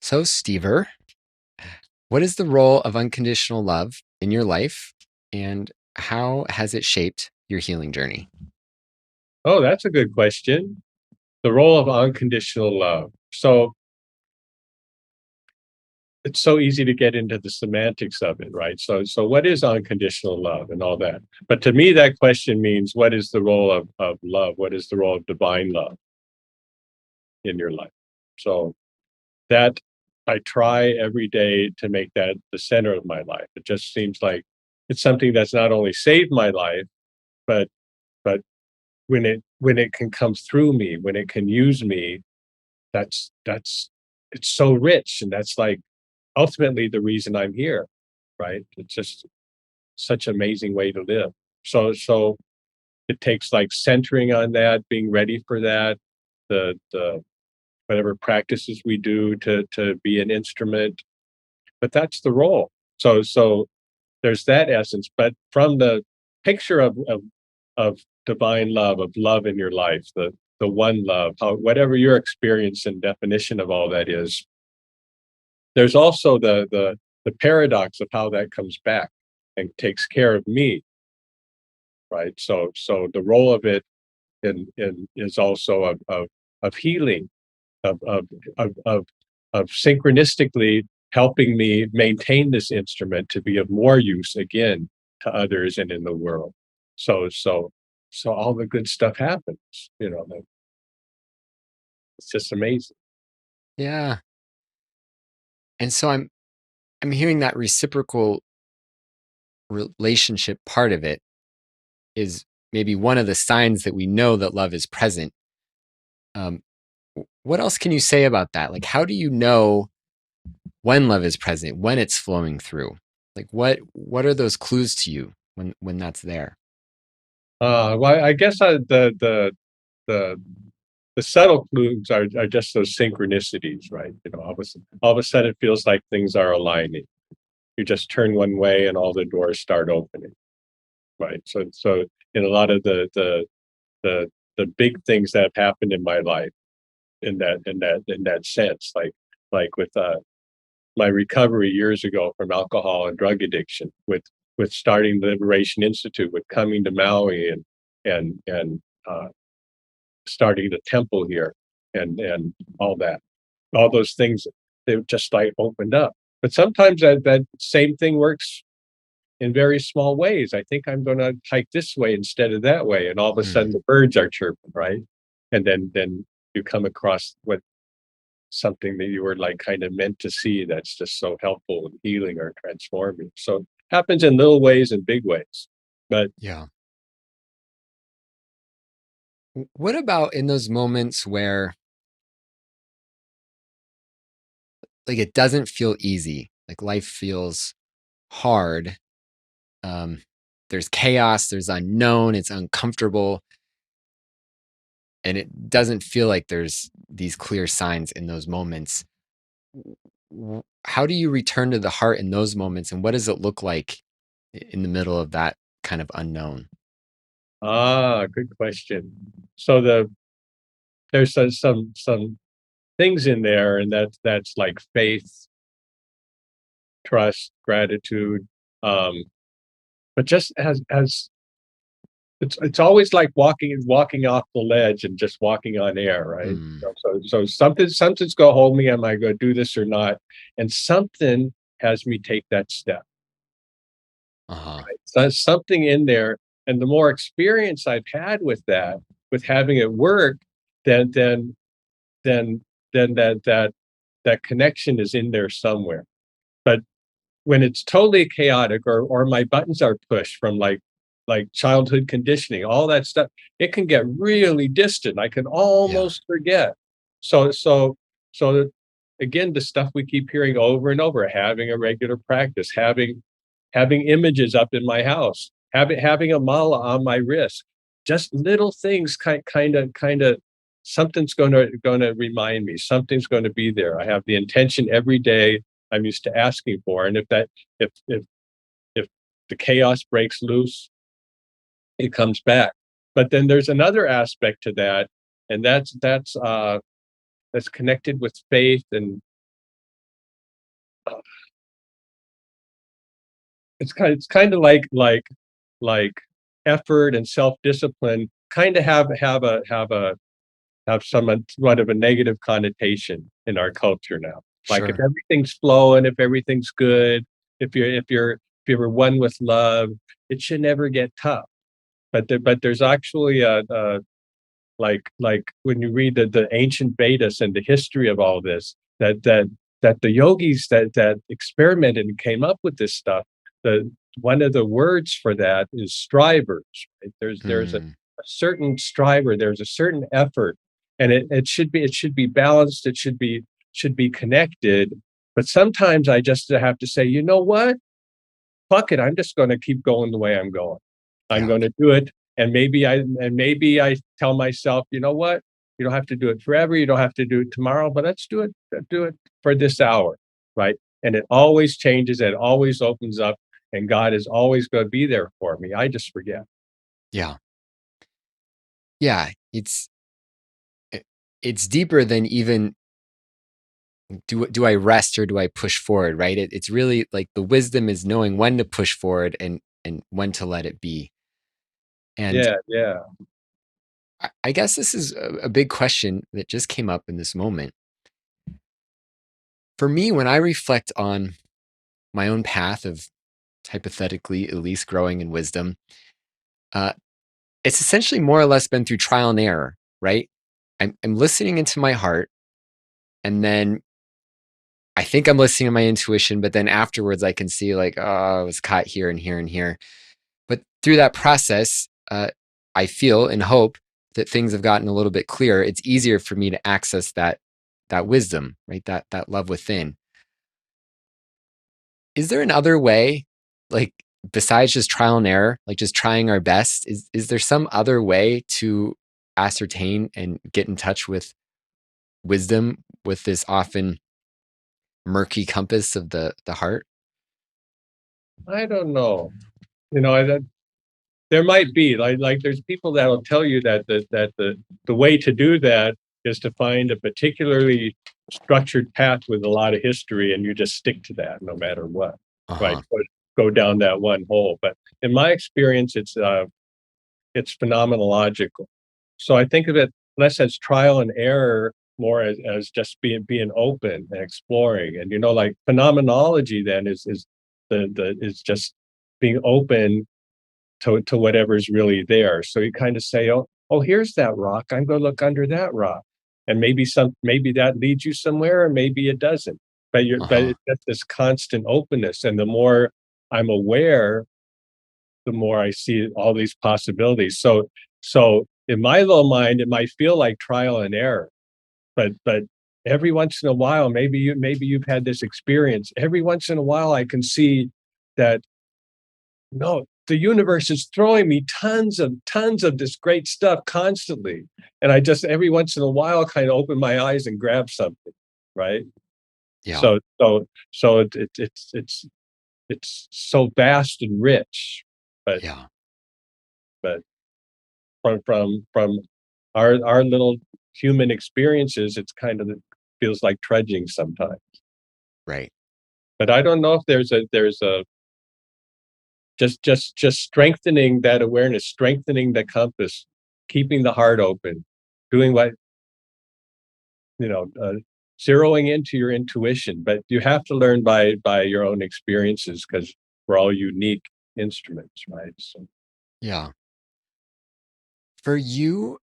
So, Stever, what is the role of unconditional love in your life, and how has it shaped your healing journey? Oh, that's a good question. The role of unconditional love. So it's so easy to get into the semantics of it, right? So what is unconditional love and all that? But to me, that question means what is the role of love? What is the role of divine love in your life? So that I try every day to make that the center of my life. It just seems like it's something that's not only saved my life, but but when it can come through me, when it can use me, that's it's so rich, and that's like ultimately the reason I'm here, right? It's just such an amazing way to live. So it takes like centering on that, being ready for that, the whatever practices we do to be an instrument, but that's the role. So there's that essence, but from the picture of divine love, of love in your life, the one love, how whatever your experience and definition of all that is, there's also the paradox of how that comes back and takes care of me, right? So the role of it in is also of healing, of of of of synchronistically helping me maintain this instrument to be of more use again to others and in the world. So all the good stuff happens, like, it's just amazing. Yeah. And so I'm hearing that reciprocal relationship part of it is maybe one of the signs that we know that love is present. Um, what else can you say about that? Like, how do you know when love is present, when it's flowing through? Like, what are those clues to you when that's there? Well, I guess the the subtle clues are just those synchronicities, right? All of a sudden it feels like things are aligning. You just turn one way and all the doors start opening, right? So in a lot of the the big things that have happened in my life, in that sense, like with my recovery years ago from alcohol and drug addiction, with starting the Liberation Institute, with coming to Maui and starting the temple here, and all that, all those things, they just like opened up. But sometimes that same thing works in very small ways. I think I'm going to hike this way instead of that way, and all of a Hmm. sudden the birds are chirping, right? And then you come across what something that you were like kind of meant to see, that's just so helpful and healing or transforming. So happens in little ways and big ways. But Yeah. What about in those moments where like it doesn't feel easy, like life feels hard? Um, there's chaos, there's unknown, it's uncomfortable, and it doesn't feel like there's these clear signs in those moments. How do you return to the heart in those moments, and what does it look like in the middle of that kind of unknown? good question. So there's some things in there, and that's like faith, trust, gratitude. Um, but just as it's always like walking off the ledge and just walking on air, right? Hmm. So something's gonna hold me. Am I gonna do this or not? And something has me take that step. Uh-huh. Right? So there's something in there, and the more experience I've had with that, with having it work, then then then then that connection is in there somewhere. But when it's totally chaotic, or my buttons are pushed from like childhood conditioning, all that stuff, it can get really distant. I can Yeah. almost forget. So so so again, the stuff we keep hearing over and over, having a regular practice, having images up in my house, having a mala on my wrist, just little things, kind of something's gonna remind me, something's gonna be there. I have the intention every day I'm used to asking for. And if the chaos breaks loose, it comes back. But then there's another aspect to that, and that's connected with faith, It's kind of like effort and self-discipline kind of have somewhat of a negative connotation in our culture now. Like if Sure. everything's flowing, if everything's good, if you're one with love, it should never get tough. But there's actually a like when you read the ancient Vedas and the history of all this, that the yogis that experimented and came up with this stuff, the one of the words for that is strivers. Right? There's a Hmm. certain striver, there's a certain effort, and it should be balanced, it should be connected. But sometimes I just have to say, you know what? Fuck it, I'm just going to keep going the way I'm going. I'm Yeah. going to do it. And maybe I tell myself, you know what? You don't have to do it forever. You don't have to do it tomorrow, but let's do it for this hour. Right. And it always changes. It always opens up. And God is always going to be there for me. I just forget. Yeah. Yeah. It's deeper than even do I rest or do I push forward, right? It's really like the wisdom is knowing when to push forward and when to let it be. And Yeah. Yeah. I guess this is a big question that just came up in this moment. For me, when I reflect on my own path of hypothetically at least growing in wisdom, uh, it's essentially more or less been through trial and error, right? I'm listening into my heart, and then I think I'm listening to my intuition, but then afterwards I can see like, oh, I was caught here and here and here. But through that process, I feel and hope that things have gotten a little bit clearer. It's easier for me to access that wisdom, right? That love within. Is there another way, like besides just trial and error, like just trying our best? Is there some other way to ascertain and get in touch with wisdom with this often murky compass of the heart? I don't know. You know, there might be like there's people that'll tell you that the way to do that is to find a particularly structured path with a lot of history, and you just stick to that no matter what, Uh right? huh. Go down that one hole. But in my experience, it's phenomenological. So I think of it less as trial and error, more as just being open and exploring. And like phenomenology then is the is just being open to whatever's really there. So you kind of say, oh, here's that rock. I'm going to look under that rock, and maybe that leads you somewhere, or maybe it doesn't. Uh But huh. it's just this constant openness, and the more I'm aware, the more I see all these possibilities. So in my little mind, it might feel like trial and error, but every once in a while, maybe you've had this experience. Every once in a while, I can see that no, the universe is throwing me tons of this great stuff constantly, and I just every once in a while kind of open my eyes and grab something, right? Yeah. So it's so vast and rich, but Yeah. but from our little human experiences, it's kind of feels like trudging sometimes. Right. But I don't know if there's a just strengthening that awareness, strengthening the compass, keeping the heart open, doing what you know, zeroing into your intuition. But you have to learn by your own experiences because we're all unique instruments, right? So Yeah. For you,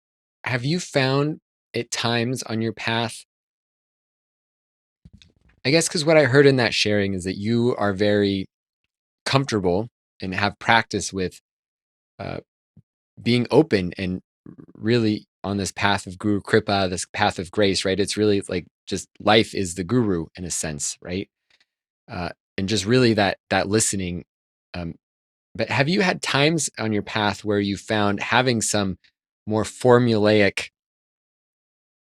have you found at times on your path, I guess, because what I heard in that sharing is that you are very comfortable and have practice with uh, being open and really on this path of Guru Kripa, this path of grace, right? It's really like just life is the guru in a sense, right? Uh, and just really that listening. Um, but have you had times on your path where you found having some more formulaic,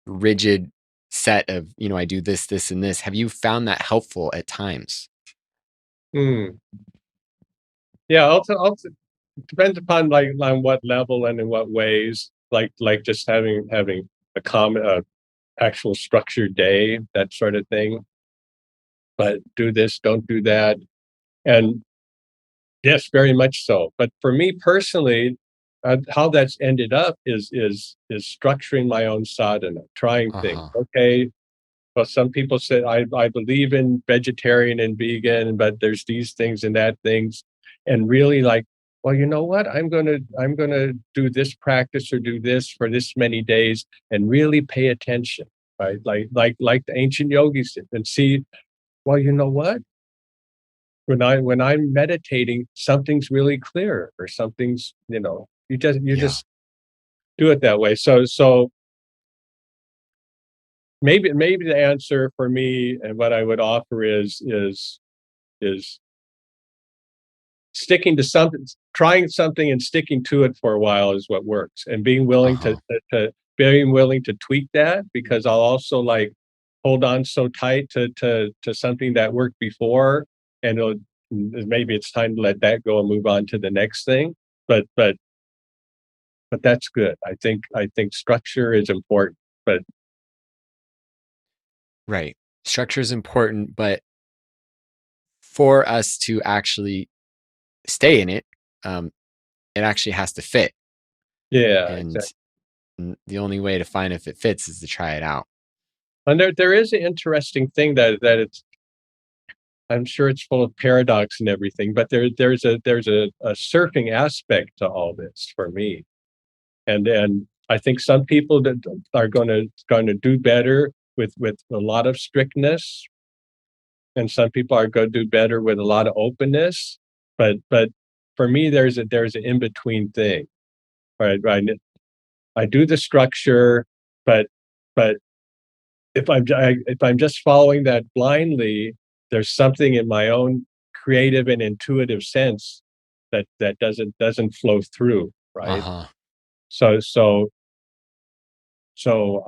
rigid set of, I do this, this, and this? Have you found that helpful at times? hmm. Yeah, also depends upon like on what level and in what ways. Like just having a common actual structured day, that sort of thing. but do this, don't do that. And yes, very much so. But for me personally, how that's ended up is structuring my own sadhana, trying things. Uh-huh. Okay, well, some people say I believe in vegetarian and vegan, but there's these things and that things, and really like, well, you know what? I'm gonna do this practice or do this for this many days and really pay attention, right? Like the ancient yogis did, and see. Well, you know what? When I'm meditating, something's really clear, or something's, you Yeah. just do it that way. So maybe the answer for me and what I would offer is sticking to something, trying something and sticking to it for a while is what works, and being willing Uh-huh. to being willing to tweak that, because I'll also like hold on so tight to something that worked before, and maybe it's time to let that go and move on to the next thing. But but but that's good. I think structure is important, but Right. Structure is important, but for us to actually stay in it, um, it actually has to fit. yeah, And exactly. the only way to find if it fits is to try it out. And there is an interesting thing that it's I'm sure it's full of paradox and everything, but there's a surfing aspect to all this for me. And I think some people that are gonna do better with a lot of strictness, and some people are gonna do better with a lot of openness. But for me, there's an in-between thing, right? Right. I do the structure, but but if I'm just following that blindly, there's something in my own creative and intuitive sense that doesn't flow through, right? Uh-huh. So so so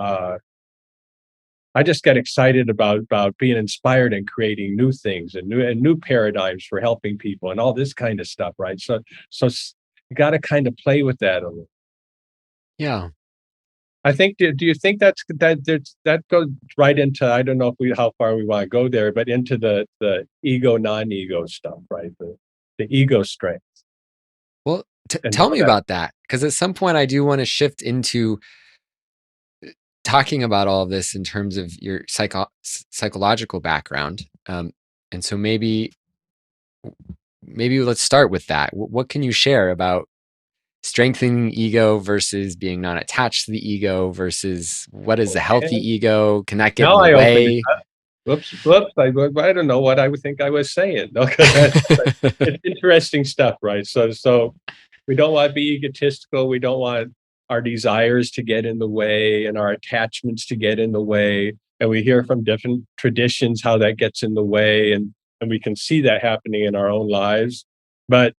I just get excited about being inspired and creating new things and new paradigms for helping people and all this kind of stuff, right? So you got to kind of play with that a little. Yeah. I think. Do you think that goes right into, I don't know if we how far we want to go there, but into the ego non-ego stuff, right? The ego strength Well, and tell how me that. about that, because at some point I do want to shift into talking about all of this in terms of your psychological background. And so maybe let's start with that. What can you share about strengthening ego versus being not attached to the ego versus what is a healthy Okay. ego? Can that get in Now the I opened it way? up. Whoops! I don't know what I would think I was saying. Okay, it's interesting stuff, right? So we don't want to be egotistical. We don't want our desires to get in the way and our attachments to get in the way. And we hear from different traditions how that gets in the way, and we can see that happening in our own lives. But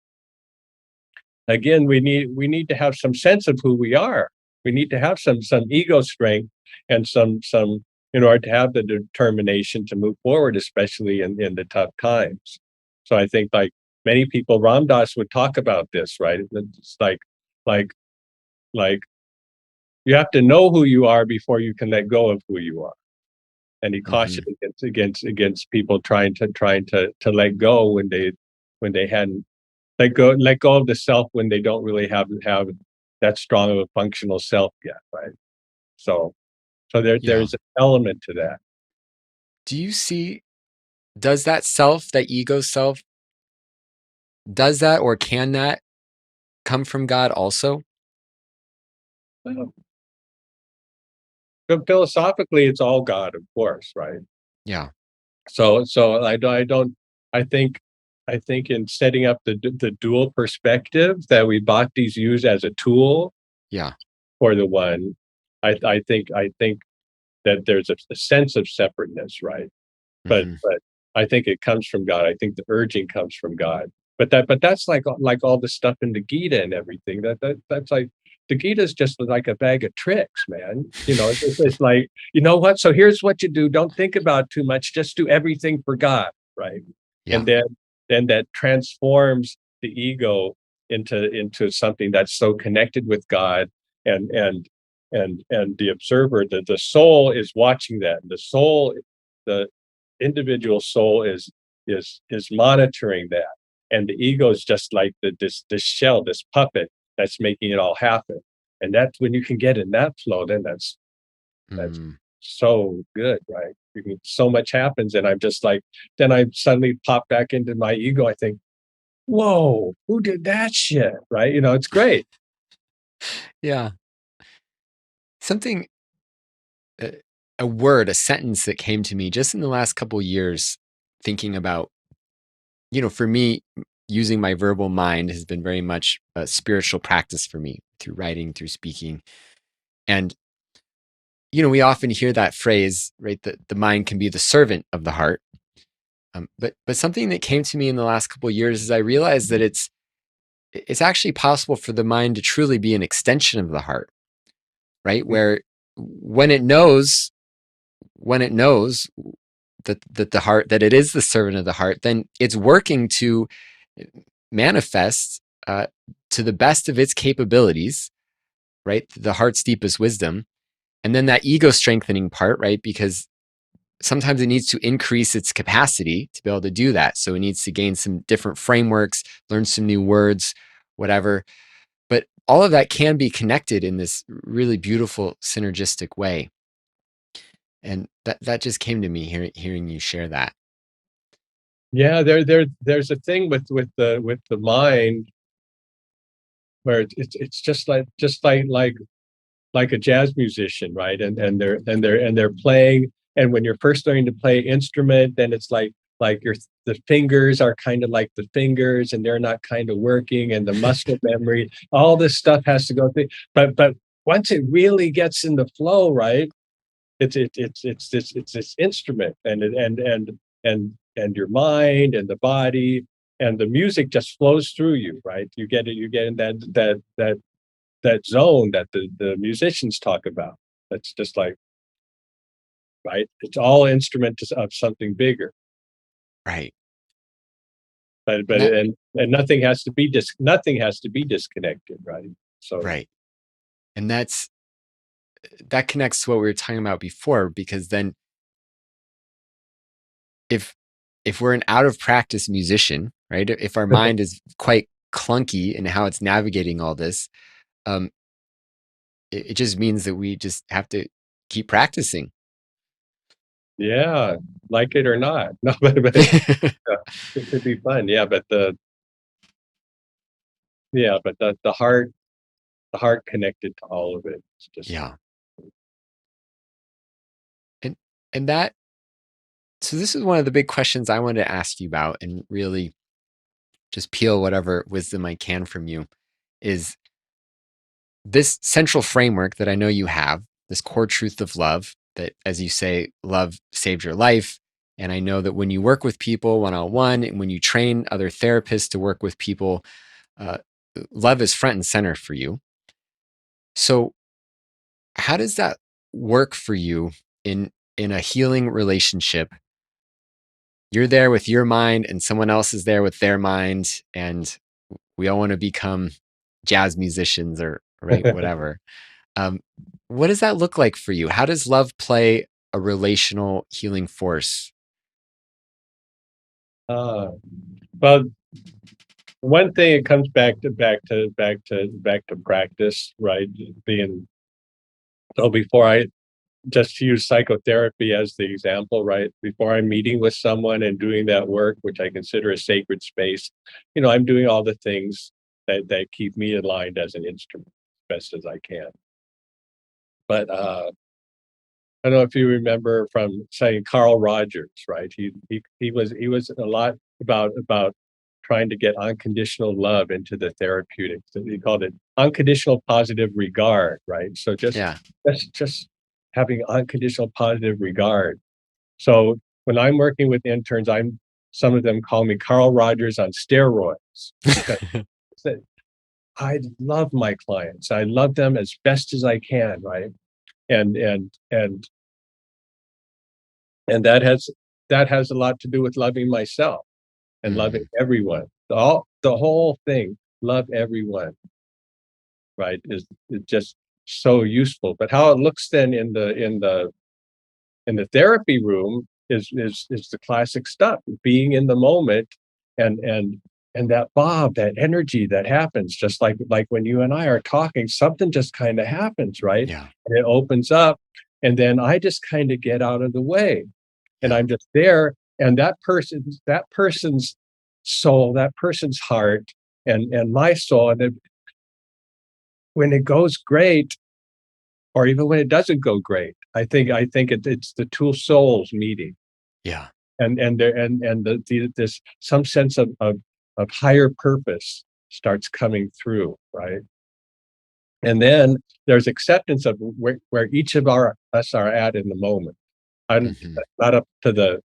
again, we need to have some sense of who we are. We need to have some ego strength and some in order to have the determination to move forward, especially in the tough times. So I think like many people, Ram Dass would talk about this, right? It's like like you have to know who you are before you can let go of who you are. And he Hmm. cautioned against people trying to let go when they hadn't let go of the self when they don't really have that strong of a functional self yet, right? So Yeah. there's an element to that. Do you see, does that self, that ego self, does that or can that come from God also? Well, but philosophically, it's all God, of course, right? Yeah. So I don't I think I think in setting up the dual perspective that we bhaktis use as a tool Yeah. for the one, I think that there's a sense of separateness, right? Hmm. But I think it comes from God. I think the urging comes from God. But that's like all the stuff in the Gita and everything. That's like the Gita is just like a bag of tricks, man. It's like, you know what? So here's what you do. Don't think about too much. Just do everything for God, right? Yeah. And then that transforms the ego into something that's so connected with God, and the observer, the soul is watching that. The soul, the individual soul is monitoring that, and the ego is just like this shell, this puppet that's making it all happen. And that's when you can get in that flow, then that's Mm. so good, right? So much happens, and I'm just like, then I suddenly pop back into my ego. I think, whoa, who did that shit? Right? It's great. Yeah. Something, uh, a word, a sentence that came to me just in the last couple years, thinking about, for me, using my verbal mind has been very much a spiritual practice for me through writing, through speaking. And, we often hear that phrase, right? That the mind can be the servant of the heart. But something that came to me in the last couple of years is I realized that it's actually possible for the mind to truly be an extension of the heart, right? Where when it knows, when it knows that the heart, that it is the servant of the heart, then it's working to manifest, to the best of its capabilities, right? The heart's deepest wisdom. And then that ego strengthening part, right? Because sometimes it needs to increase its capacity to be able to do that. So it needs to gain some different frameworks, learn some new words, whatever. But all of that can be connected in this really beautiful synergistic way. And that just came to me hearing you share that. Yeah, there's a thing with the mind where it's just like a jazz musician, right? And they're playing, and when you're first learning to play instrument, then it's like the fingers are kind of like the fingers, and they're not kind of working, and the muscle memory, all this stuff has to go through. But once it really gets in the flow, right? It's this instrument, and your mind and the body and the music just flows through you, right? You get in that zone that the musicians talk about. That's just like, right, it's all instrument of something bigger. Right. but And but and nothing has to be disconnected, right? So right. And that connects to what we were talking about before, because then if we're an out of practice musician, right? If our mind is quite clunky in how it's navigating all this, um, it just means that we just have to keep practicing. yeah, like it or not. No, but yeah, it could be fun. Yeah, but the heart connected to all of it. It's just Yeah. And and that so this is one of the big questions I wanted to ask you about, and really just peel whatever wisdom I can from you, is this central framework that I know you have, this core truth of love, that, as you say, love saved your life. And I know that when you work with people one on one, and when you train other therapists to work with people, uh, love is front and center for you. So, how does that work for you in a healing relationship? You're there with your mind, and someone else is there with their mind, and we all want to become jazz musicians, or right, whatever. Um, what does that look like for you? How does love play a relational healing force? uh well, one thing, it comes back to practice, right? Being So before I just use psychotherapy as the example, right? Before I'm meeting with someone and doing that work, which I consider a sacred space, I'm doing all the things that keep me aligned as an instrument as best as I can. But I don't know if you remember from, say, Carl Rogers, right? He was a lot about trying to get unconditional love into the therapeutics. He called it unconditional positive regard, right? So just Yeah. just having unconditional positive regard. So when I'm working with interns, some of them call me Carl Rogers on steroids, because I love my clients. I love them as best as I can, right? And and and and that has a lot to do with loving myself and loving Mm, everyone. The whole thing, love everyone, right? Is just so useful. But how it looks then in the therapy room is the classic stuff, being in the moment, and that Bob, that energy that happens, just like when you and I are talking, something just kind of happens, right? Yeah. And it opens up, and then I just kind of get out of the way, and Yeah. I'm just there, and that person's soul, that person's heart, and my soul, and when it goes great, or even when it doesn't go great, I think it's the two souls meeting, Yeah. and there and this some sense of higher purpose starts coming through, right? And then there's acceptance of where each of us are at in the moment. I'm Hmm. that's not up to the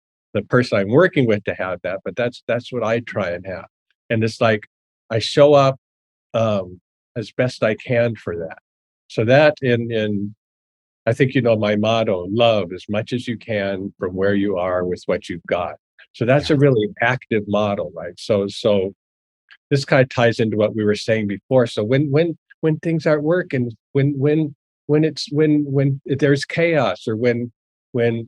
person I'm working with to have that, but that's what I try and have. And it's like I show up as best I can for that. So that in I think you know my motto, love as much as you can from where you are with what you've got. So that's a Yeah. really active model, right? So this kind of ties into what we were saying before. So when things aren't working, when there's chaos, or when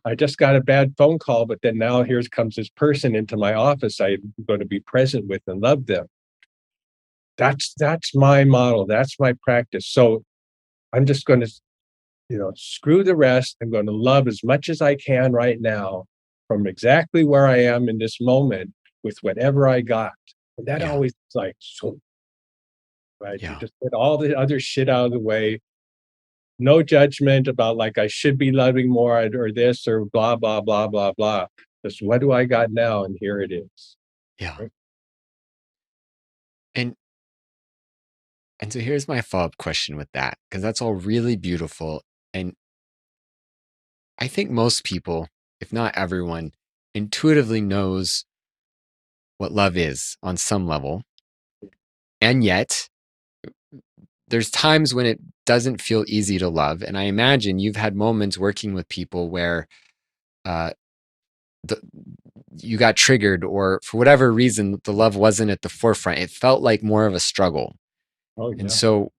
I just got a bad phone call, but then now here comes this person into my office I'm going to be present with and love them. That's my model. That's my practice. So I'm just going to screw the rest. I'm going to love as much as I can right now from exactly where I am in this moment with whatever I got. And that Yeah. always is like, so, right? You Yeah. just get all the other shit out of the way. No judgment about like, I should be loving more or this or blah, blah, blah, blah, blah. Just what do I got now? And here it is. Yeah. Right? And so here's my follow-up question with that, because that's all really beautiful. And I think most people, if not everyone, intuitively knows what love is on some level. And yet, there's times when it doesn't feel easy to love. And I imagine you've had moments working with people where uh, the, you got triggered, or for whatever reason, the love wasn't at the forefront. It felt like more of a struggle. Oh, And yeah. so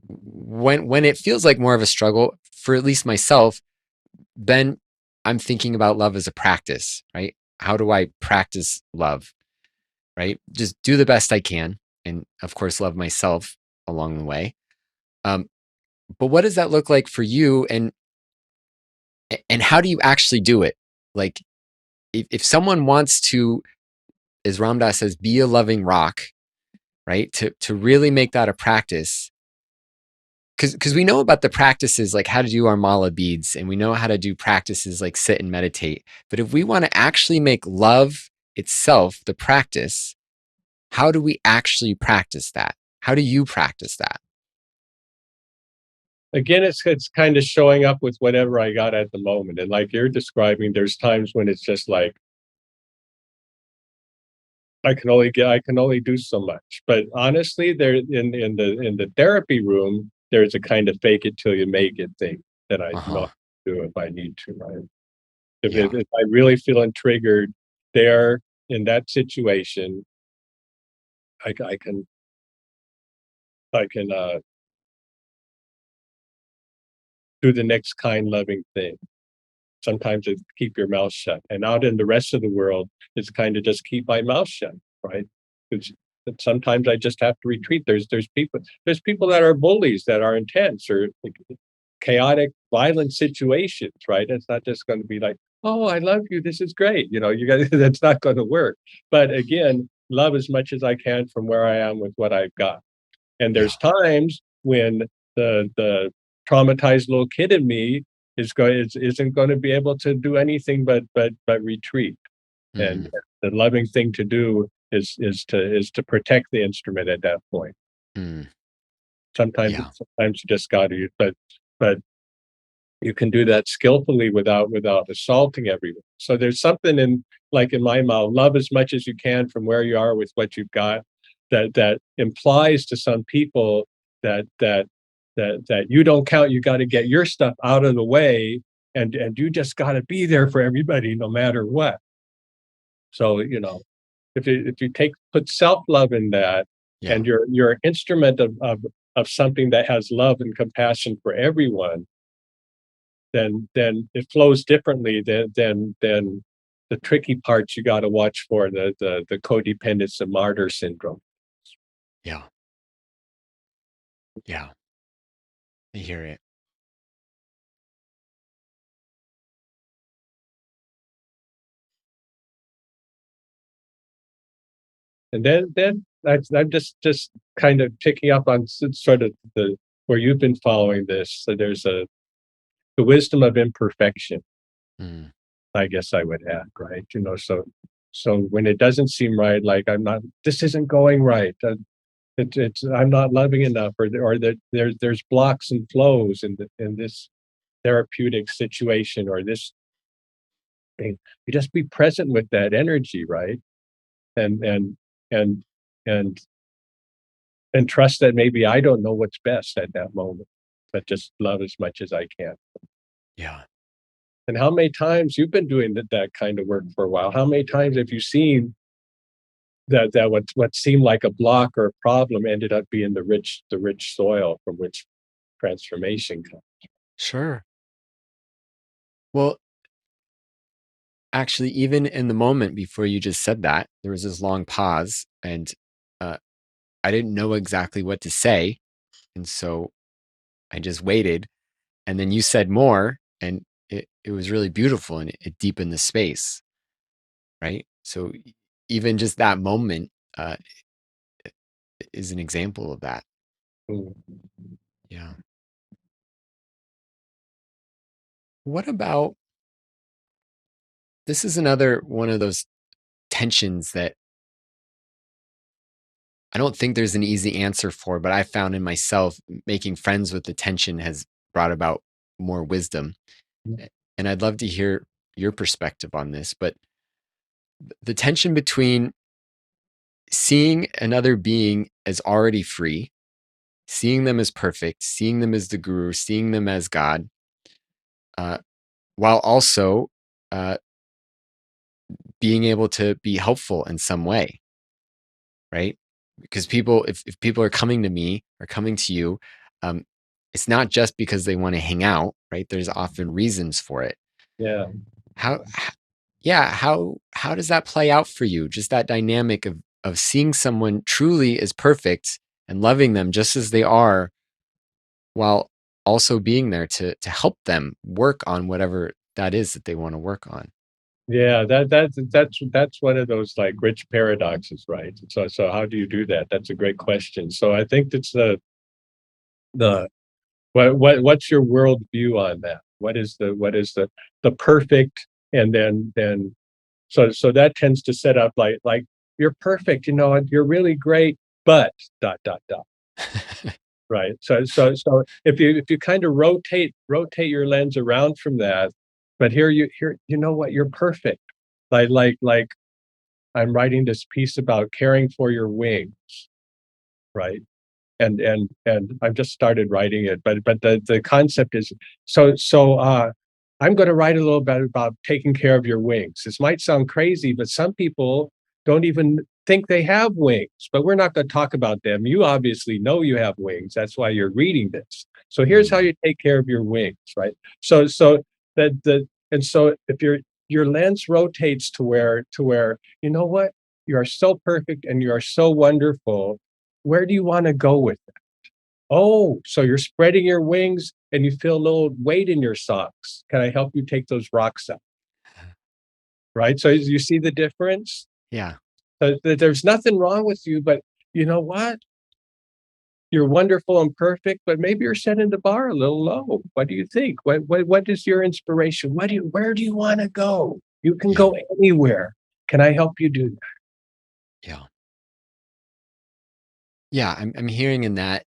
when it feels like more of a struggle, for at least myself, then I'm thinking about love as a practice, right? How do I practice love, right? Just do the best I can. And of course, love myself along the way. Um, but what does that look like for you? And how do you actually do it? Like, if someone wants to, as Ram Dass says, be a loving rock, right? To really make that a practice, because we know about the practices like how to do our mala beads, and we know how to do practices like sit and meditate. But if we want to actually make love itself the practice, how do we actually practice that? How do you practice that? Again, it's kind of showing up with whatever I got at the moment. And like you're describing, there's times when it's just like, I can only do so much. But honestly, there in the therapy room, there's a kind of fake it till you make it thing that I know how Uh-huh. to do if I need to, right? Yeah. If I really feeling triggered there in that situation, I, c- I can do the next kind loving thing. Sometimes it's keep your mouth shut. And out in the rest of the world, it's kind of just keep my mouth shut, right? It's, but sometimes I just have to retreat. There's people that are bullies that are intense or chaotic, violent situations, right? It's not just going to be like, oh, I love you. This is great. You got that's not going to work. But again, love as much as I can from where I am with what I've got. And Yeah. there's times when the traumatized little kid in me isn't going to be able to do anything but retreat. And Mm, the loving thing to do is to protect the instrument at that point. mm, yeah. Sometimes you just got to, but you can do that skillfully without assaulting everyone. So there's something in like in my mouth, love as much as you can from where you are with what you've got, that implies to some people that you don't count. You got to get your stuff out of the way, and you just got to be there for everybody no matter what. So if you put self love in that, Yeah. and you're an instrument of something that has love and compassion for everyone, then it flows differently than the tricky parts you got to watch for, the codependence and martyr syndrome. Yeah. Yeah. I hear it. And then I'm just kind of picking up on sort of the where you've been following this. So there's the wisdom of imperfection, Mm, I guess I would add, right? So when it doesn't seem right, like this isn't going right. It's I'm not loving enough, or that there's blocks and flows in this therapeutic situation or this thing. You just be present with that energy, right? And and and and and trust that maybe I don't know what's best at that moment, but just love as much as I can. yeah. And how many times you've been doing that kind of work for a while? How many times have you seen that what seemed like a block or a problem ended up being the rich soil from which transformation comes? Sure. Well, actually, even in the moment before you just said that, there was this long pause, and uh, I didn't know exactly what to say. And so I just waited. And then you said more, and it was really beautiful, and it deepened the space. Right. So even just that moment uh, is an example of that. Mm. Yeah. What about this? Is another one of those tensions that I don't think there's an easy answer for, but I found in myself making friends with the tension has brought about more wisdom. And I'd love to hear your perspective on this. But the tension between seeing another being as already free, seeing them as perfect, seeing them as the guru, seeing them as God, uh, while also uh, being able to be helpful in some way, right? Because if people are coming to me or coming to you, um, it's not just because they want to hang out, right? There's often reasons for it. Yeah. How yeah, how does that play out for you? Just that dynamic of seeing someone truly as perfect and loving them just as they are, while also being there to help them work on whatever that is that they want to work on. Yeah, that's one of those like rich paradoxes, right? So how do you do that? That's a great question. So I think that's the what's your world view on that? What is the perfect, and then so that tends to set up like you're perfect, you're really great, but dot dot dot. Right. So if you kind of rotate your lens around from that, but here you know what, you're perfect. Like I'm writing this piece about caring for your wings, right? And I've just started writing it, but the concept is I'm going to write a little bit about taking care of your wings. This might sound crazy, but some people don't even think they have wings. But we're not going to talk about them. You obviously know you have wings. That's why you're reading this. So here's how Mm, you take care of your wings, right? So that the and so if your lens rotates to where you know what, you are so perfect and you are so wonderful. Where do you want to go with it? Oh, so you're spreading your wings and you feel a little weight in your socks. Can I help you take those rocks out? Right? So you see the difference? yeah, There's nothing wrong with you, but you know what? You're wonderful and perfect, but maybe you're setting the bar a little low. What do you think? What is your inspiration? Where do you want to go? You can yeah, go anywhere. Can I help you do that? yeah, yeah. I'm hearing in that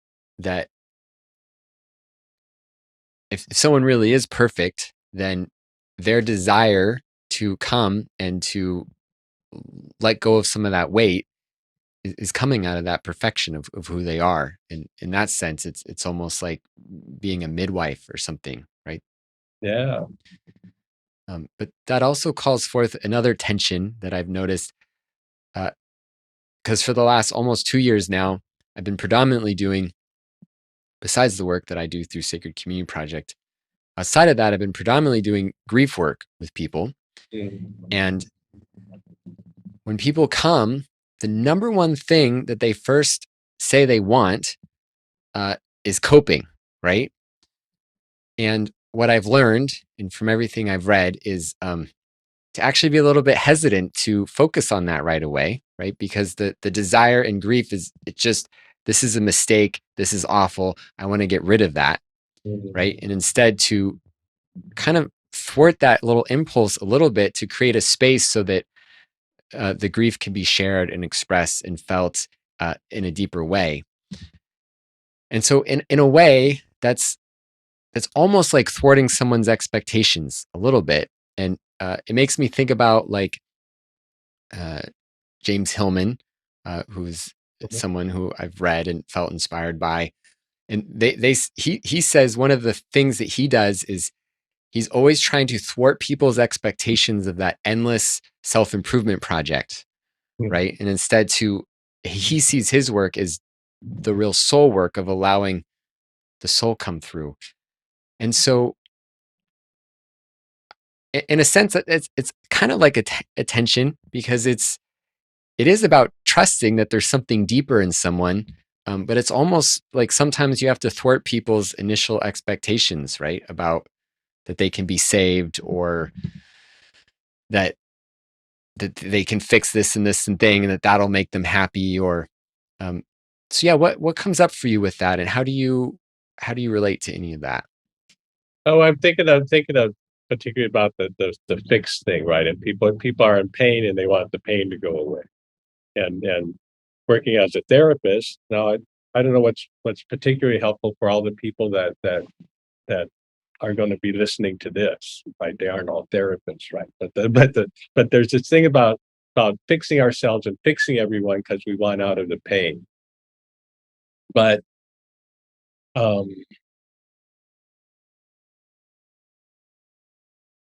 if someone really is perfect, then their desire to come and to let go of some of that weight is coming out of that perfection of who they are. And in that sense, it's almost like being a midwife or something, right? Yeah. But that also calls forth another tension that I've noticed, because for the last almost 2 years now, I've been predominantly doing, besides the work that I do through Sacred Community Project, outside of that, I've been predominantly doing grief work with people. Mm. And when people come, the number one thing that they first say they want uh, is coping, right? And what I've learned, and from everything I've read, is to actually be a little bit hesitant to focus on that right away, right? Because the desire and grief is, it just, this is a mistake, this is awful, I want to get rid of that, right? And instead to kind of thwart that little impulse a little bit to create a space so that the grief can be shared and expressed and felt in a deeper way. And so in a way, that's almost like thwarting someone's expectations a little bit. And it makes me think about like uh, James Hillman, who's someone who I've read and felt inspired by. And he says one of the things that he does is he's always trying to thwart people's expectations of that endless self-improvement project, right? And instead he sees his work as the real soul work of allowing the soul come through. And so in a sense, it's kind of like a tension, because it is about trusting that there's something deeper in someone, but it's almost like sometimes you have to thwart people's initial expectations, right? About that they can be saved, or that they can fix this and this and thing, and that'll make them happy, or um, so yeah. What comes up for you with that, and how do you relate to any of that? Oh, I'm thinking of particularly about the fixed thing, right? And people are in pain and they want the pain to go away. And working as a therapist, now I don't know what's particularly helpful for all the people that are going to be listening to this, right? They aren't all therapists, right? But there's this thing about fixing ourselves and fixing everyone because we want out of the pain. But um,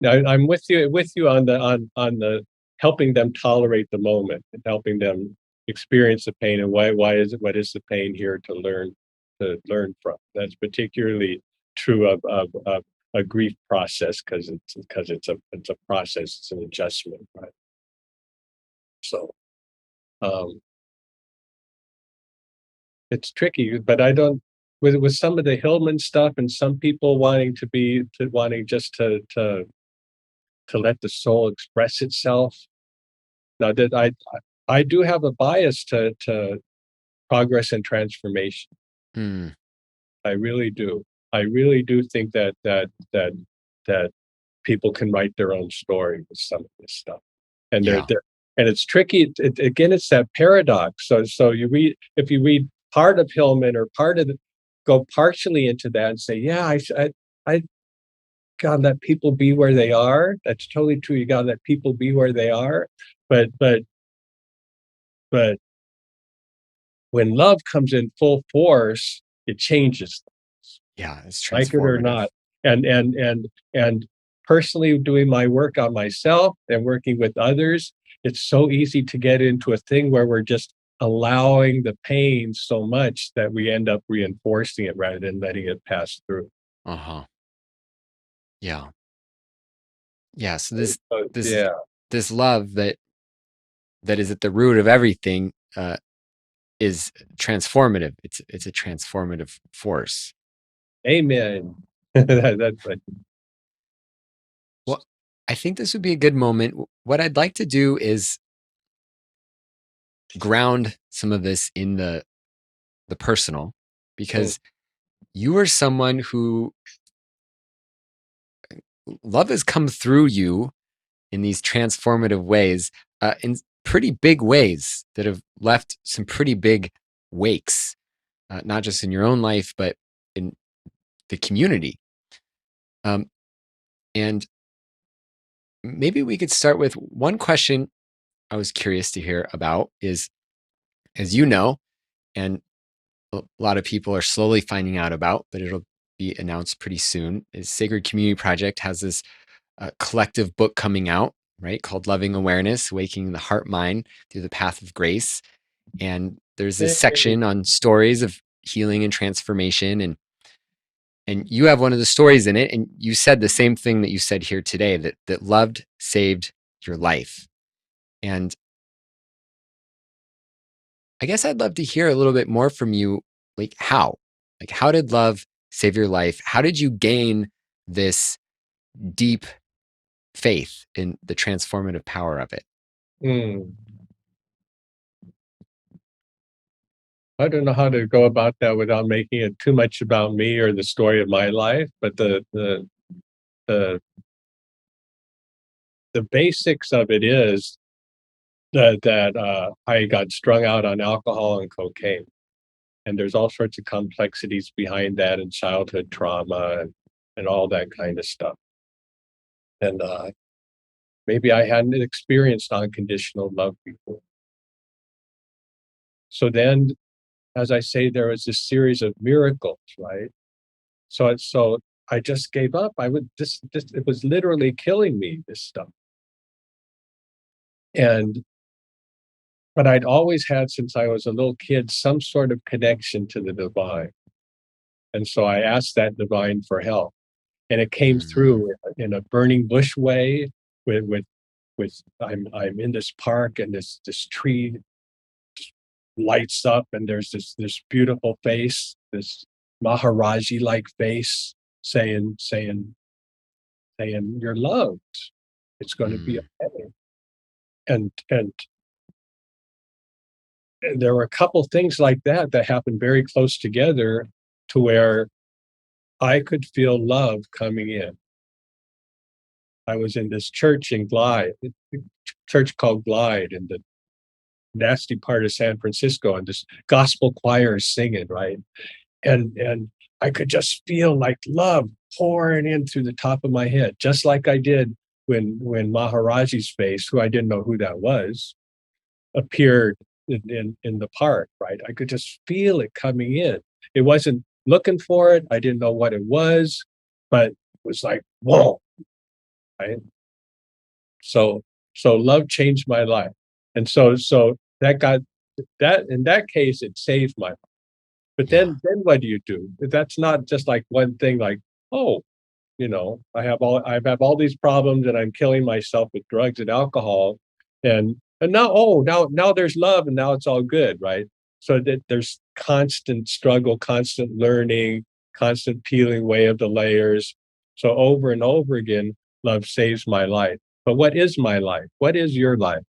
I'm with you on the helping them tolerate the moment and helping them experience the pain, and what is the pain here to learn from. That's particularly true of a grief process, because it's a process, it's an adjustment, right? So um, it's tricky, but I don't, with some of the Hillman stuff and some people wanting just to let the soul express itself. Now that I do have a bias to progress and transformation. Hmm. I really do. I really do think that people can write their own story with some of this stuff. And Yeah. and it's tricky. Again, it's that paradox. So if you read part of Hillman or go partially into that and say, yeah, I gotta let people be where they are. That's totally true. You gotta let people be where they are. But but but when love comes in full force, it changes, Yeah, it's like it or transformative. not. And personally doing my work on myself and working with others, it's so easy to get into a thing where we're just allowing the pain so much that we end up reinforcing it rather than letting it pass through. Uh-huh. Yeah. Yeah. So this Yeah. this love that is at the root of everything is transformative. It's a transformative force. Amen. That's like, Well, I think this would be a good moment. What I'd like to do is ground some of this in the personal, mm, because you are someone who love has come through you in these transformative ways, in pretty big ways that have left some pretty big wakes, not just in your own life, but in the community. Um, and maybe we could start with one question I was curious to hear about is, as you know, and a lot of people are slowly finding out about, but it'll be announced pretty soon, is Sacred Community Project has this collective book coming out, right, called Loving Awareness, Waking the Heart Mind Through the Path of Grace. And there's this hey, section on stories of healing and transformation. And And you have one of the stories in it, and you said the same thing that you said here today, that loved saved your life. And I guess I'd love to hear a little bit more from you. Like, how? Like, how did love save your life? How did you gain this deep faith in the transformative power of it? Mm. I don't know how to go about that without making it too much about me or the story of my life, but the the basics of it is that I got strung out on alcohol and cocaine, and there's all sorts of complexities behind that and childhood trauma and all that kind of stuff. And maybe I hadn't experienced unconditional love before. So then, as I say, there was this series of miracles, right? So I just gave up. I would this it was literally killing me, this stuff. And but I'd always had since I was a little kid some sort of connection to the divine. And so I asked that divine for help. And it came Mm, through in a burning bush way with I'm in this park and this tree lights up and there's this beautiful face, this Maharaji like face saying you're loved. It's going to be mm, okay. And there were a couple things like that that happened very close together to where I could feel love coming in. I was in this church in Glide, church called Glide in the nasty part of San Francisco, and this gospel choir is singing, right? And I could just feel like love pouring in through the top of my head, just like I did when Maharaji's face, who I didn't know who that was, appeared in the park, right? I could just feel it coming in. It wasn't looking for it. I didn't know what it was, but it was like, whoa, right? So so love changed my life. And so that got that in that case, it saved my life. But yeah. then what do you do? That's not just like one thing like, oh, I have all these problems and I'm killing myself with drugs and alcohol. And now, oh, now there's love and now it's all good, right? So that there's constant struggle, constant learning, constant peeling away of the layers. So over and over again, love saves my life. But what is my life? What is your life?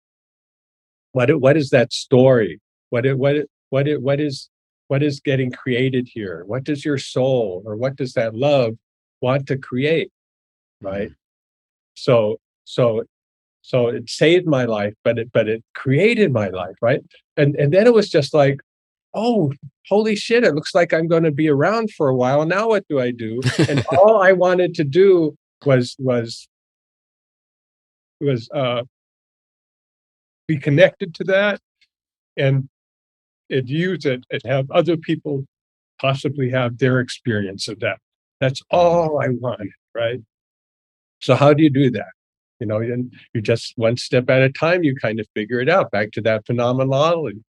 What is that story? What is getting created here? What does your soul or what does that love want to create? Right? Mm, So so so it saved my life, but it created my life, right? And then it was just like, oh, holy shit! It looks like I'm going to be around for a while. Now what do I do? And all I wanted to do was be connected to that and use it and have other people possibly have their experience of that. That's mm, all I wanted, right? So how do you do that? And you just one step at a time, you kind of figure it out. Back to that phenomenology.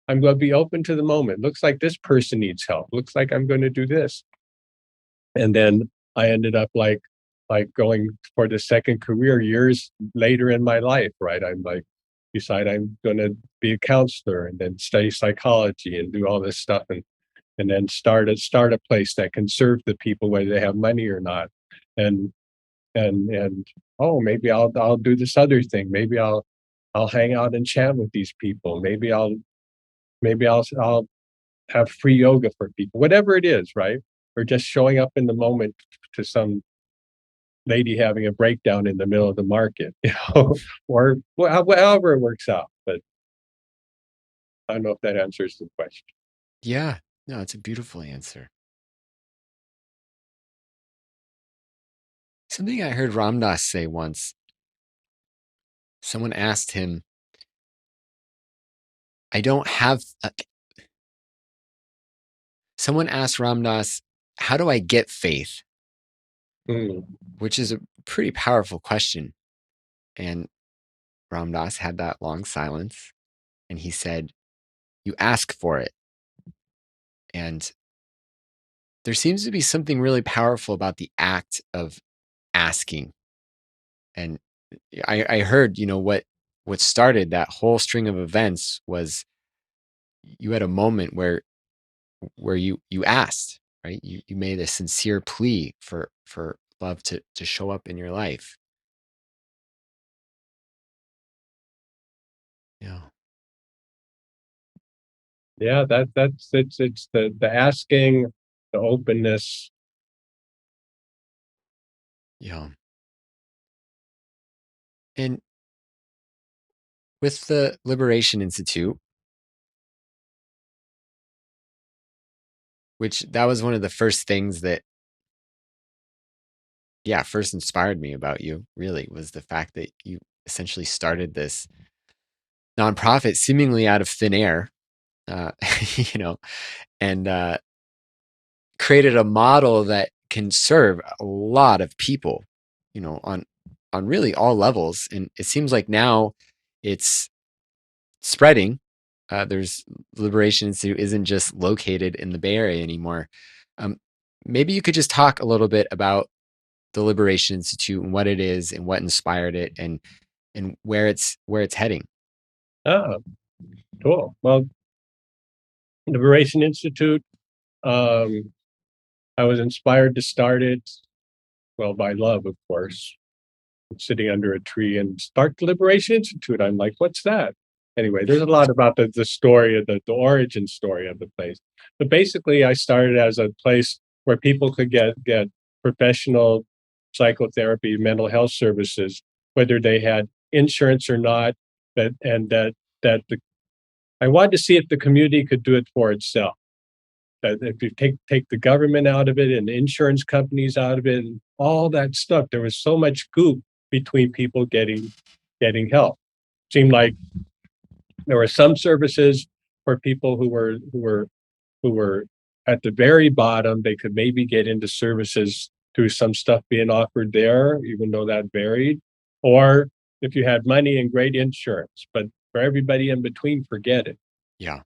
I'm going to be open to the moment. Looks like this person needs help. Looks like I'm going to do this. And then I ended up like going for the second career years later in my life, right? I'm like decide I'm going to be a counselor and then study psychology and do all this stuff and then start a place that can serve the people whether they have money or not. And and oh, maybe I'll do this other thing. Maybe I'll hang out and chat with these people. Maybe I'll have free yoga for people. Whatever it is, right? Or just showing up in the moment to some lady having a breakdown in the middle of the market, or however it works out. But I don't know if that answers the question. yeah. No, it's a beautiful answer. Something I heard Ram Dass say once. Someone asked him, I don't have, someone asked Ram Dass, how do I get faith? Mm, Which is a pretty powerful question. And Ram Dass had that long silence and he said, you ask for it. And there seems to be something really powerful about the act of asking. And I heard, what started that whole string of events was you had a moment where you asked, right? You made a sincere plea for love to show up in your life. Yeah. Yeah, that's it's the asking, the openness. Yeah. And with the Liberation Institute, which that was one of the first things that, yeah, first inspired me about you, really, was the fact that you essentially started this nonprofit seemingly out of thin air, uh, you know, and created a model that can serve a lot of people, on really all levels. And it seems like now it's spreading. There's Liberation Institute isn't just located in the Bay Area anymore. Um, Maybe you could just talk a little bit about the Liberation Institute and what it is and what inspired it and where it's heading. Oh, cool. Well, Liberation Institute, um, I was inspired to start it, well, by love, of course. Sitting under a tree and start the Liberation Institute. I'm like, what's that? Anyway, there's a lot about the story of the origin story of the place. But basically, I started as a place where people could get professional psychotherapy, mental health services, whether they had insurance or not. That I wanted to see if the community could do it for itself. That if you take the government out of it and the insurance companies out of it and all that stuff, there was so much goop between people getting help. Seemed like there were some services for people who were at the very bottom. They could maybe get into services through some stuff being offered there, even though that varied. Or if you had money and great insurance, but for everybody in between, forget it. Yeah.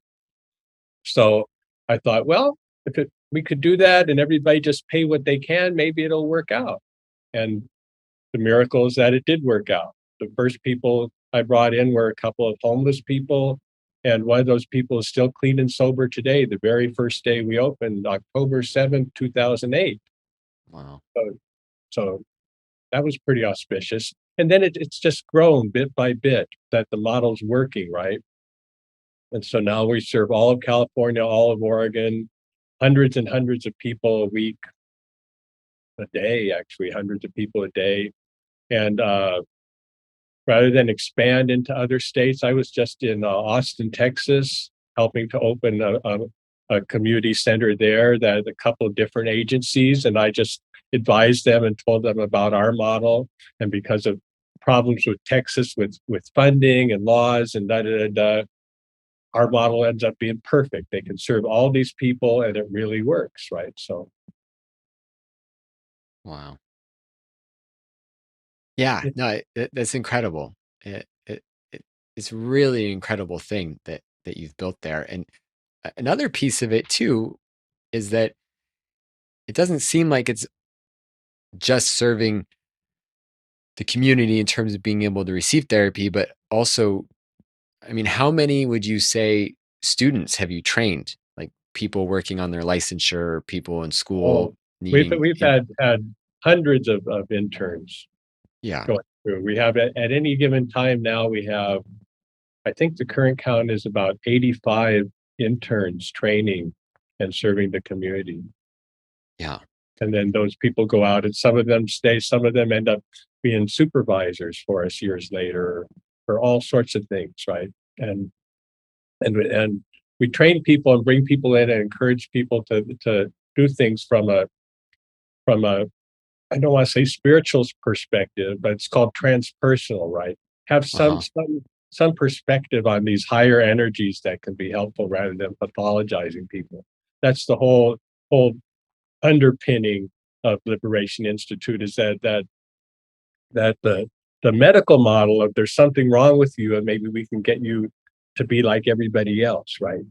So I thought, well, we could do that and everybody just pay what they can, maybe it'll work out. And the miracle is that it did work out. The first people I brought in were a couple of homeless people. And one of those people is still clean and sober today, the very first day we opened, October 7th, 2008. Wow. So, so that was pretty auspicious. And then it's just grown bit by bit that the model's working, right? And so now we serve all of California, all of Oregon, hundreds and hundreds of people a week, a day, actually, hundreds of people a day. And rather than expand into other states, I was just in Austin, Texas, helping to open a community center there that a couple of different agencies. And I just advised them and told them about our model. And because of problems with Texas with funding and laws and da da da da, our model ends up being perfect. They can serve all these people and it really works, right? So Wow. Yeah, no, that's incredible. It's really an incredible thing that you've built there. And another piece of it too is that it doesn't seem like it's just serving the community in terms of being able to receive therapy, but also, I mean, how many would you say students have you trained? Like people working on their licensure, people in school oh, needing we've had hundreds of interns yeah, going through. We have at any given time now, we have, I think the current count is about 85 interns training and serving the community. yeah, And then those people go out and some of them stay, some of them end up being supervisors for us years later for all sorts of things, right? And and we train people and bring people in and encourage people to do things from a I don't want to say spiritual perspective, but it's called transpersonal, right? Have uh-huh, some perspective on these higher energies that can be helpful rather than pathologizing people. That's the whole underpinning of Liberation Institute is that the medical model of there's something wrong with you and maybe we can get you to be like everybody else, right?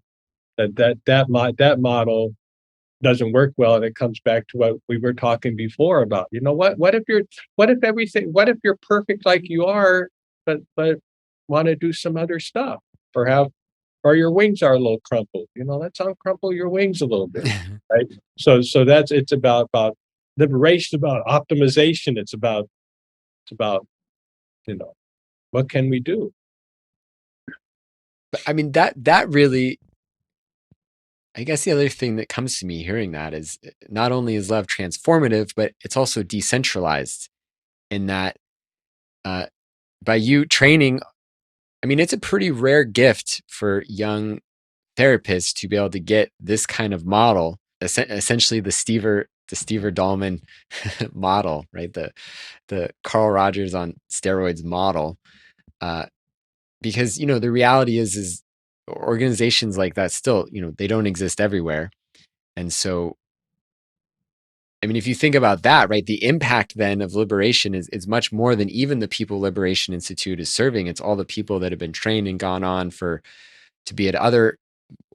That model doesn't work well, and it comes back to what we were talking before about, what if you're perfect like you are, but want to do some other stuff, or have or your wings are a little crumpled, let's uncrumple your wings a little bit, right? So that's it's about liberation, about optimization. It's about you know what can we do. But I mean, that really, I guess the other thing that comes to me hearing that is not only is love transformative, but it's also decentralized in that uh, by you training, I mean, it's a pretty rare gift for young therapists to be able to get this kind of model, essentially the Stever Dallman model, right? The Carl Rogers on steroids model. Uh, because the reality is organizations like that still, they don't exist everywhere. And so, I mean, if you think about that, right, the impact then of liberation is much more than even the people Liberation Institute is serving. It's all the people that have been trained and gone on to be at other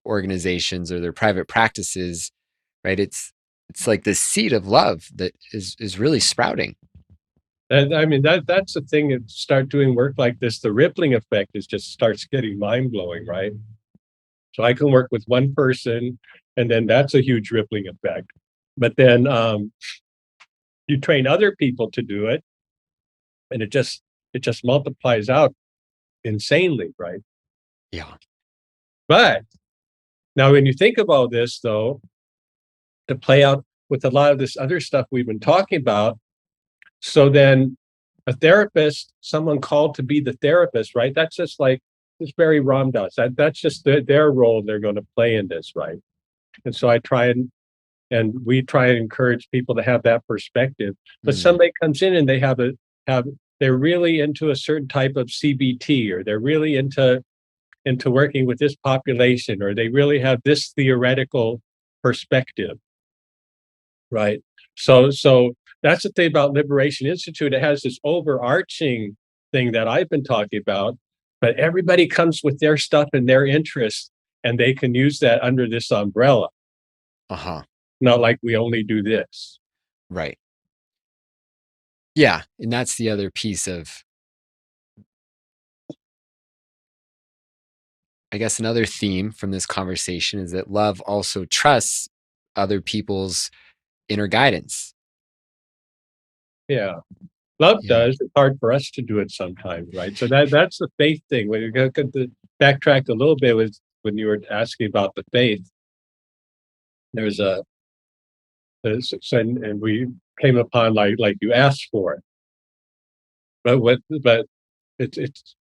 organizations or their private practices, right? It's like this seed of love that is really sprouting. And I mean that's the thing. That start doing work like this, the rippling effect is just starts getting mind blowing, right? So I can work with one person, and then that's a huge rippling effect. But then you train other people to do it, and it just multiplies out insanely, right? Yeah. But now, when you think about this, though, to play out with a lot of this other stuff we've been talking about, so then a therapist, someone called to be the therapist, right? That's just like this very Ram Dass. That's just their role they're going to play in this, right? And so I try and we try and encourage people to have that perspective. But Mm. somebody comes in and have they're really into a certain type of CBT, or they're really into working with this population, or they really have this theoretical perspective, right? So that's the thing about Liberation Institute. It has this overarching thing that I've been talking about, but everybody comes with their stuff and their interests, and they can use that under this umbrella. Uh-huh. Not like we only do this. Right. Yeah. And that's the other piece of, I guess, another theme from this conversation is that love also trusts other people's inner guidance. Yeah. Love Yeah. does. It's hard for us to do it sometimes, right? So that's the faith thing. When you go to backtrack a little bit, was when you were asking about the faith. There's and we came upon like you asked for it, but it's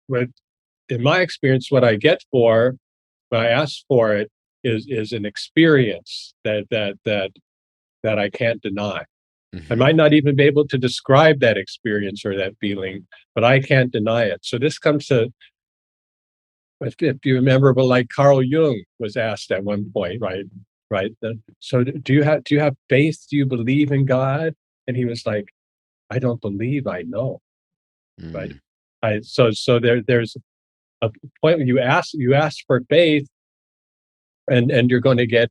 what in my experience, what I get for when I ask for it is an experience that I can't deny. I Hmm. might not even be able to describe that experience or that feeling, but I can't deny it. So this comes to, if you remember, but like Carl Jung was asked at one point, right? Right. So do you have faith? Do you believe in God? And he was like, I don't believe, I know. Right. Mm. There's a point when you ask for faith, and you're going to get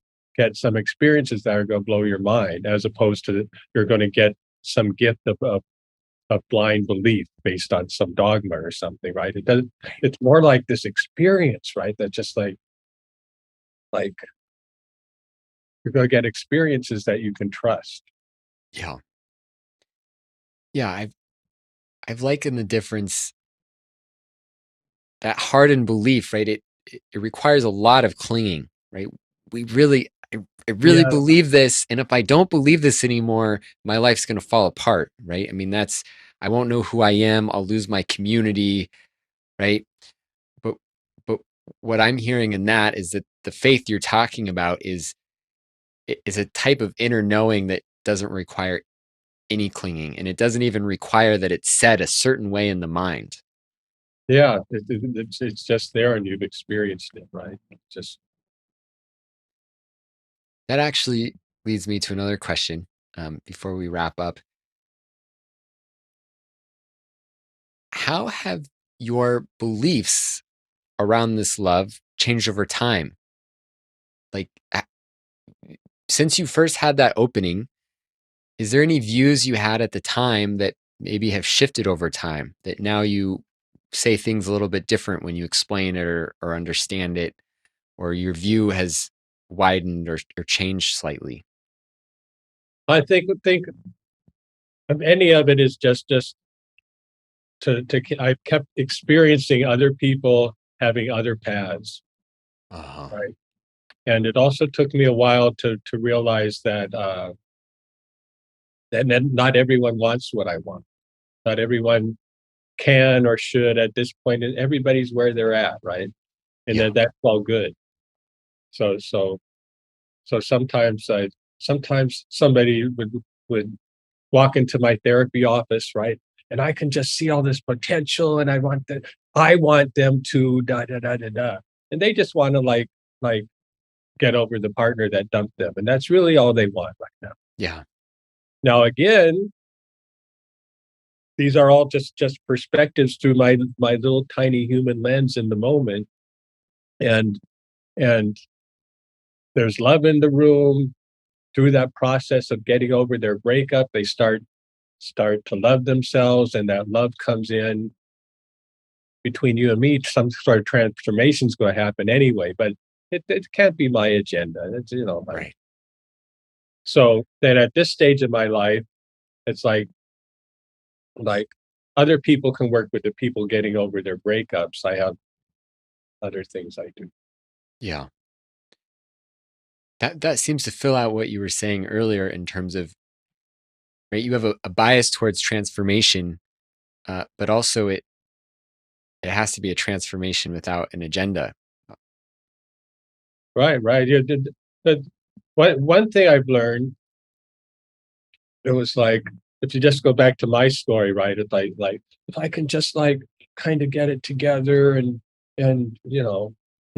some experiences that are going to blow your mind, as opposed to you're going to get some gift of blind belief based on some dogma or something, right? It's more like this experience, right? That just like you're going to get experiences that you can trust. Yeah. Yeah. I've likened the difference, that hardened belief, right? It requires a lot of clinging, right? I really Yeah, believe this. And if I don't believe this anymore, my life's going to fall apart, right? I mean, I won't know who I am. I'll lose my community, right? But, but what I'm hearing in that is that the faith you're talking about is a type of inner knowing that doesn't require any clinging. And it doesn't even require that it's said a certain way in the mind. yeah, it's just there, and you've experienced it, right? Just That actually leads me to another question before we wrap up. How have your beliefs around this love changed over time? Like, since you first had that opening, is there any views you had at the time that maybe have shifted over time, that now you say things a little bit different when you explain it or understand it, or your view has widened or changed slightly? I think of any of it is just I've kept experiencing other people having other paths, Uh-huh. right? And it also took me a while to realize that that not everyone wants what I want. Not everyone can or should at this point. And everybody's where they're at, right? And Yeah. that's all good. So so so sometimes somebody would walk into my therapy office, right? And I can just see all this potential, and I want them to da da da da da, and they just want to like get over the partner that dumped them, and that's really all they want right now. Yeah. Now again, these are all just perspectives through my little tiny human lens in the moment, and and there's love in the room. Through that process of getting over their breakup, they start to love themselves, and that love comes in between you and me. Some sort of transformation is going to happen anyway, but it can't be my agenda. It's, Right. so then at this stage of my life, it's like other people can work with the people getting over their breakups. I have other things I do. Yeah. That seems to fill out what you were saying earlier in terms of, right, you have a bias towards transformation, but also it has to be a transformation without an agenda. Right, right. Yeah, one thing I've learned, it was like, if you just go back to my story, right? It's like if I can just like kind of get it together and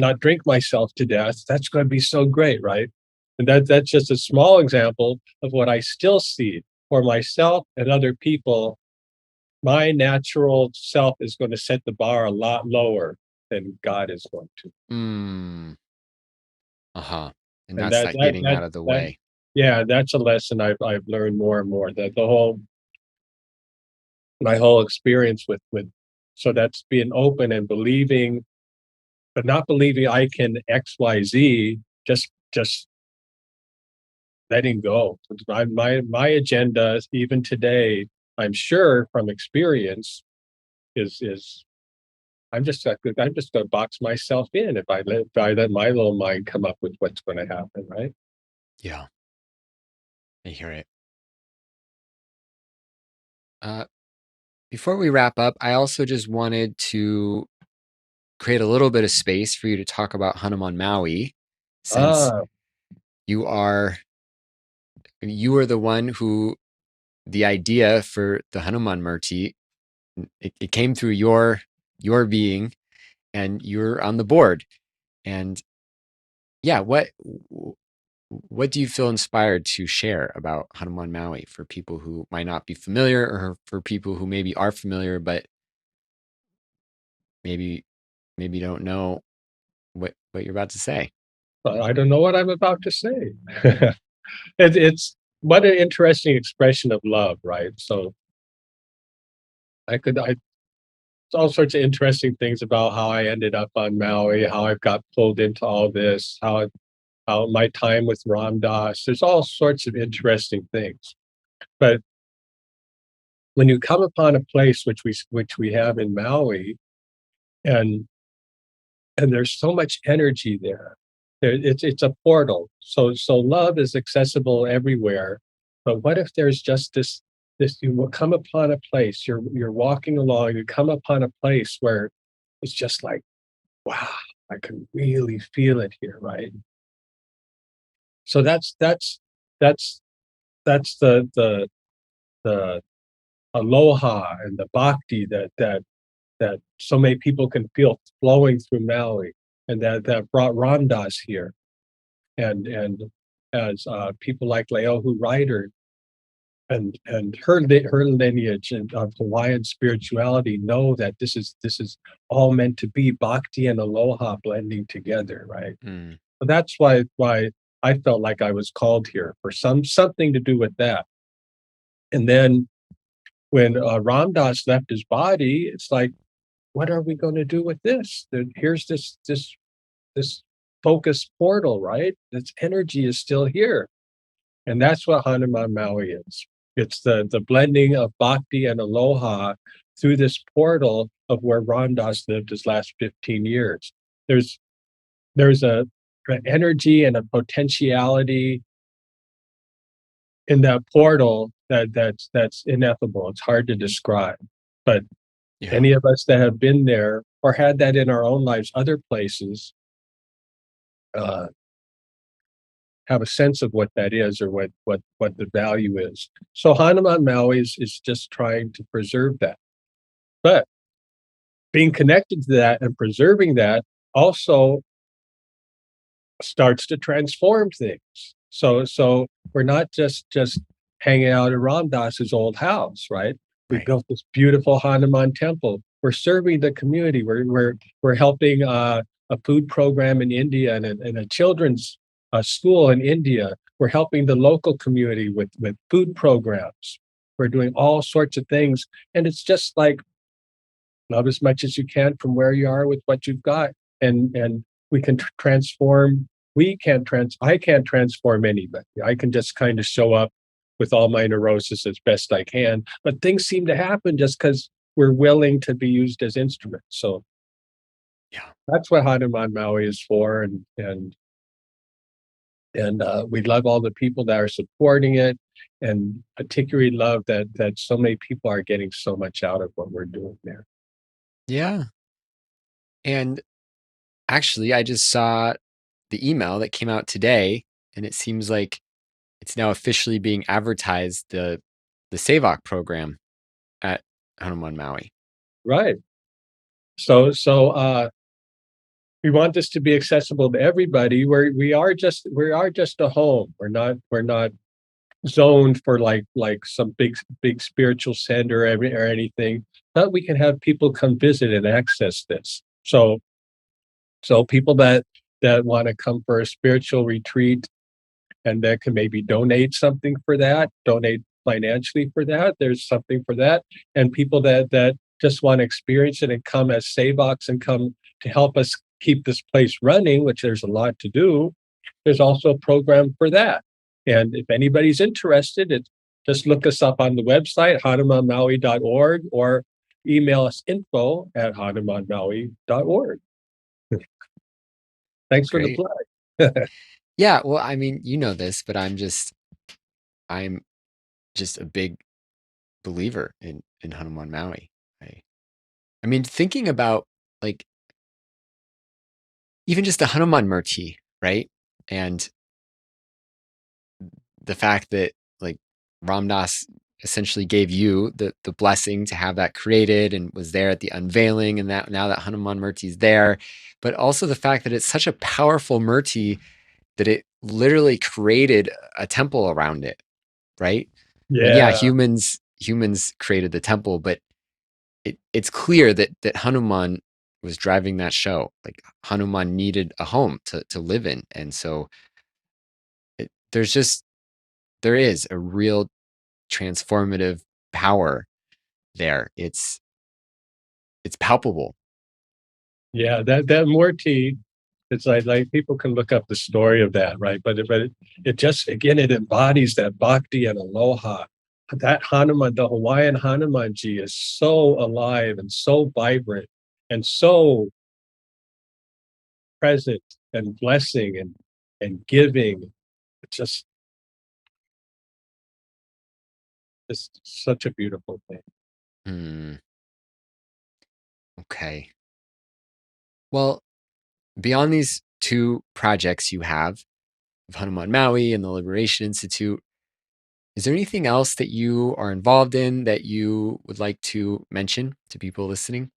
not drink myself to death, that's going to be so great, right? And that's just a small example of what I still see for myself and other people. My natural self is going to set the bar a lot lower than God is going to. Mm, uh-huh. And And that's that that that getting that out of the that way. yeah, that's a lesson I've learned more and more, that the whole my whole experience with so that's being open and believing, but not believing I can XYZ, just letting go. My agenda, even today, I'm sure from experience, is I'm just gonna box myself in if I let my little mind come up with what's gonna happen, right? Yeah, I hear it. Uh, Before we wrap up, I also just wanted to create a little bit of space for you to talk about Hanuman Maui, since Ah, you are you are the one who the idea for the Hanuman Murti, it came through your being, and you're on the board. And yeah, what do you feel inspired to share about Hanuman Maui for people who might not be familiar, or for people who maybe are familiar but maybe don't know what you're about to say? I don't know what I'm about to say. It's what an interesting expression of love, right? So I all sorts of interesting things about how I ended up on Maui, how I've got pulled into all this, how my time with Ram Dass. There's all sorts of interesting things. But when you come upon a place which we have in Maui, and there's so much energy there. It's a portal. So love is accessible everywhere. But what if there's just this you will come upon a place, you're walking along, you come upon a place where it's just like, wow, I can really feel it here, right? So that's that's the aloha and the bhakti that so many people can feel flowing through Maui, and that brought Ram Dass here, and as people like Leohu Ryder and her lineage and of Hawaiian spirituality know that this is all meant to be bhakti and aloha blending together, right? Mm, So that's why I felt like I was called here for something to do with that. And then when Ram Dass left his body, it's like, what are we going to do with this? Here's this focus portal, right? This energy is still here, and that's what Hanuman Maui is. It's the blending of bhakti and aloha through this portal of where Ram Dass lived his last 15 years. There's there's an energy and a potentiality in that portal that's ineffable. It's hard to describe, but Yeah. any of us that have been there or had that in our own lives, other places, uh, have a sense of what that is or what the value is. So Hanuman Maui is just trying to preserve that. But being connected to that and preserving that also starts to transform things. So we're not just hanging out at Ram Dass's old house, right? We Right. built this beautiful Hanuman temple. We're serving the community. We're helping a food program in India and a children's school in India. We're helping the local community with food programs. We're doing all sorts of things, and it's just like love as much as you can from where you are with what you've got, and we can transform. We can't I can't transform anybody. I can just kind of show up with all my neurosis as best I can, but things seem to happen just because we're willing to be used as instruments. So Yeah. that's what Hanuman Maui is for, and we love all the people that are supporting it, and particularly love that so many people are getting so much out of what we're doing there. Yeah. And actually, I just saw the email that came out today, and it seems like it's now officially being advertised, the Savok program at Hanuman Maui. Right. So we want this to be accessible to everybody. We are just a home. We're not zoned for like some big spiritual center or anything, but we can have people come visit and access this. So people that want to come for a spiritual retreat and that can maybe donate something for that, donate financially for that. There's something for that. And people that just want to experience it and come as Savox and come to help us keep this place running, which there's a lot to do. There's also a program for that. And if anybody's interested, just look us up on the website, hanumanmaui.org, or email us info@hanumanmaui.org. Thanks for the Great. plug. Yeah. Well, I mean, you know this, but I'm just a big believer in Hanuman Maui. I I mean, thinking about like even just the Hanuman Murti, right? And the fact that like Ram Dass essentially gave you the blessing to have that created and was there at the unveiling, and that now that Hanuman Murti is there, but also the fact that it's such a powerful Murti that it literally created a temple around it, right? I mean, yeah, Yeah. humans created the temple, but it's clear that Hanuman was driving that show. Like Hanuman needed a home to live in, and so there's just there is a real transformative power there. It's palpable. Yeah, that Morty, it's like people can look up the story of that, right? But it just again it embodies that bhakti and aloha. That Hanuman, the Hawaiian Hanumanji, is so alive and so vibrant and so present and blessing and giving. It's just such a beautiful thing. Hmm, okay. Well, beyond these two projects you have of Hanuman Maui and the Liberation Institute, is there anything else that you are involved in that you would like to mention to people listening?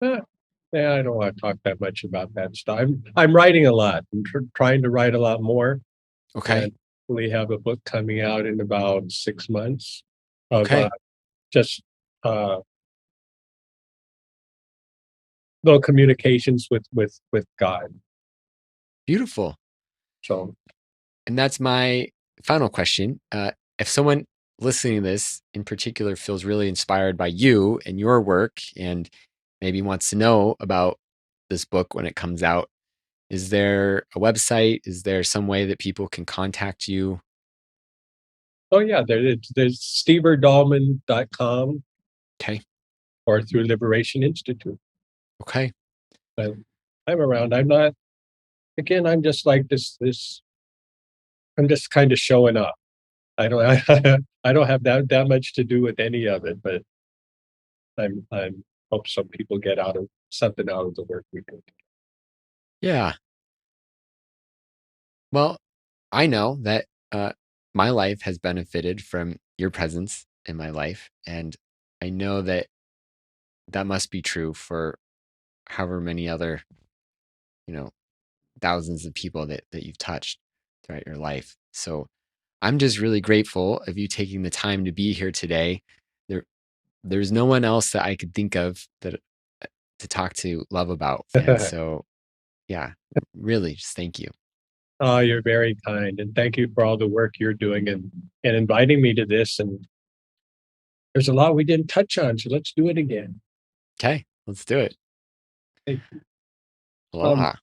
Eh, yeah, I don't want to talk that much about that stuff. I'm writing a lot. I'm trying to write a lot more, Okay. and we have a book coming out in about 6 months of Okay. just uh, little communications with God. Beautiful. So And that's my final question. If someone listening to this in particular feels really inspired by you and your work and maybe wants to know about this book when it comes out, is there a website? Is there some way that people can contact you? oh yeah, there's steverdallman.com Okay. or through Liberation Institute. Okay. But I'm around. I'm not again, I'm just like this I'm just kind of showing up. I don't I don't have that much to do with any of it, but I'm hope some people get out of something out of the work we do. Yeah. Well, I know that my life has benefited from your presence in my life. And I know that that must be true for however many other, you know, thousands of people that you've touched throughout your life. So I'm just really grateful of you taking the time to be here today. There, there's no one else that I could think of that to talk to love about. And so, yeah, really just thank you. Oh, you're very kind, and thank you for all the work you're doing and inviting me to this. And there's a lot we didn't touch on, so let's do it again. Okay, let's do it. Hey, um, Aloha.